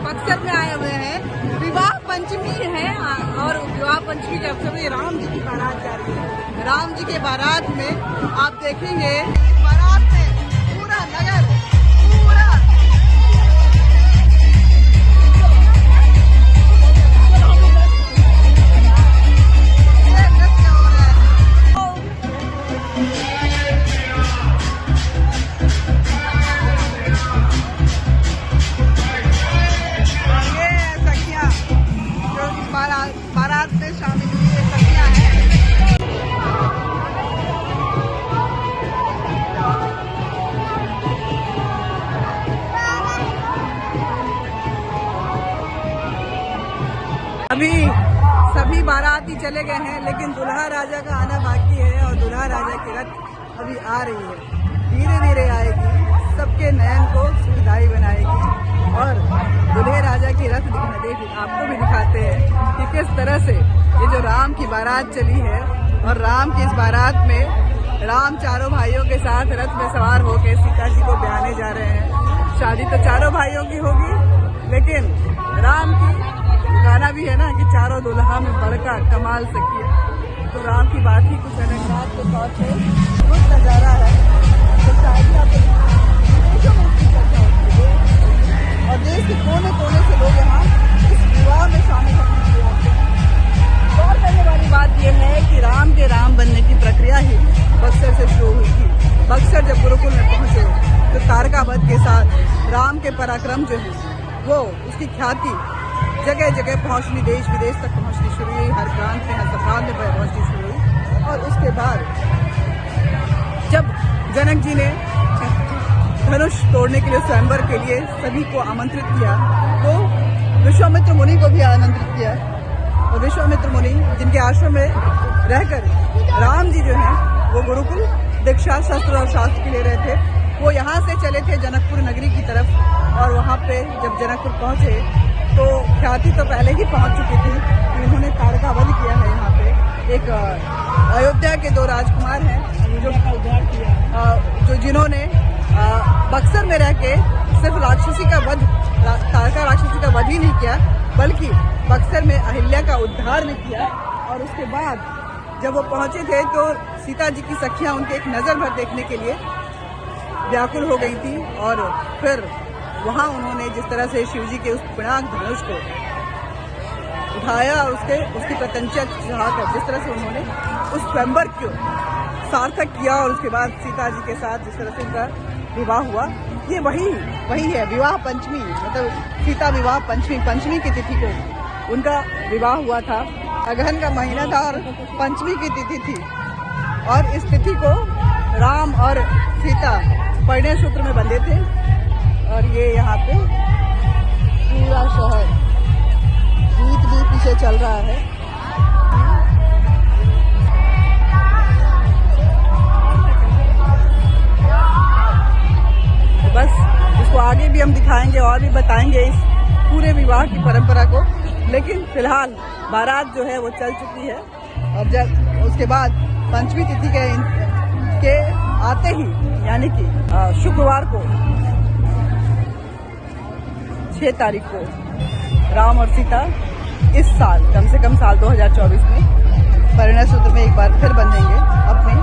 बक्सर में आए हुए हैं। विवाह पंचमी है और विवाह पंचमी के अवसर में राम जी की बारात जा रही है। राम जी के बारात में आप देखेंगे बारात में पूरा नगर पूरा बारात में शामिल हुई सखियां हैं। अभी सभी बाराती चले गए हैं, लेकिन दुल्हा राजा का आना बाकी है और दुल्हा राजा की रथ अभी आ रही है। धीरे धीरे आएगी, सबके नयन को सुखदायी बनाएगी और दुल्हे राजा की रथ आपको भी दिखाते हैं कि किस तरह से ये जो राम की बारात चली है और राम की इस बारात में राम चारों भाइयों के साथ रथ में सवार होकर सीता जी को ब्याहने जा रहे हैं। शादी तो चारों भाइयों की होगी, लेकिन राम की गाना भी है ना कि चारों दुल्हा में बड़का कमाल सखी है। तो राम की बात ही कुछ अलग रात के तौर पे बहुत नजारा है। तो शादी और देश के कोने कोने से लोग यहाँ इस विवाह में शामिल होने के लिए आते हैं। गौर करने वाली बात यह है कि राम के राम बनने की प्रक्रिया ही बक्सर से शुरू हुई थी। बक्सर जब गुरुकुल में पहुंचे तो तारका वध के साथ राम के पराक्रम जो है वो उसकी ख्याति जगह जगह पहुंचनी, देश विदेश तक पहुंचनी शुरू हुई। हर प्रांत में, हर सप्ताह में पहुंचनी शुरू हुई। और उसके बाद जब जनक जी ने धनुष तोड़ने के लिए स्वयंवर के लिए सभी को आमंत्रित किया तो विश्वामित्र मुनि को भी आमंत्रित किया। और विश्वामित्र मुनि जिनके आश्रम में रहकर राम जी जो हैं वो गुरुकुल दीक्षा शस्त्र और शास्त्र के ले रहे थे, वो यहाँ से चले थे जनकपुर नगरी की तरफ। और वहाँ पे जब जनकपुर पहुँचे तो ख्याति तो पहले ही पहुँच चुकी थी कि उन्होंने तारका वध किया है। यहाँ पे एक अयोध्या के दो राजकुमार हैं जो जिन्होंने बक्सर में रह के सिर्फ राक्षसी का वध, तारका राक्षसी का वध ही नहीं किया, बल्कि बक्सर में अहिल्या का उद्धार भी किया। और उसके बाद जब वो पहुंचे थे तो सीता जी की सखियां उनके एक नजर भर देखने के लिए व्याकुल हो गई थी। और फिर वहां उन्होंने जिस तरह से शिव जी के उस पिनाक धनुष को उठाया और उसकी प्रत्यंचा चढ़ाकर जिस तरह से उन्होंने उस स्वयंवर को सार्थक किया और उसके बाद सीता जी के साथ जिस तरह से उनका विवाह हुआ, ये वही है विवाह पंचमी। मतलब सीता विवाह पंचमी की तिथि को उनका विवाह हुआ था। अगहन का महीना था और पंचमी की तिथि थी। और इस तिथि को राम और सीता परिणय सूत्र में बंधे थे। और ये यहाँ पे पूरा शहर गीत भी पीछे चल रहा है। बस इसको आगे भी हम दिखाएंगे और भी बताएंगे इस पूरे विवाह की परंपरा को। लेकिन फिलहाल बारात जो है वो चल चुकी है और जब उसके बाद पंचमी तिथि के आते ही यानी कि शुक्रवार को 6 तारीख को राम और सीता इस साल कम से कम साल 2024 में परिणय सूत्र में एक बार फिर बंधेंगे अपने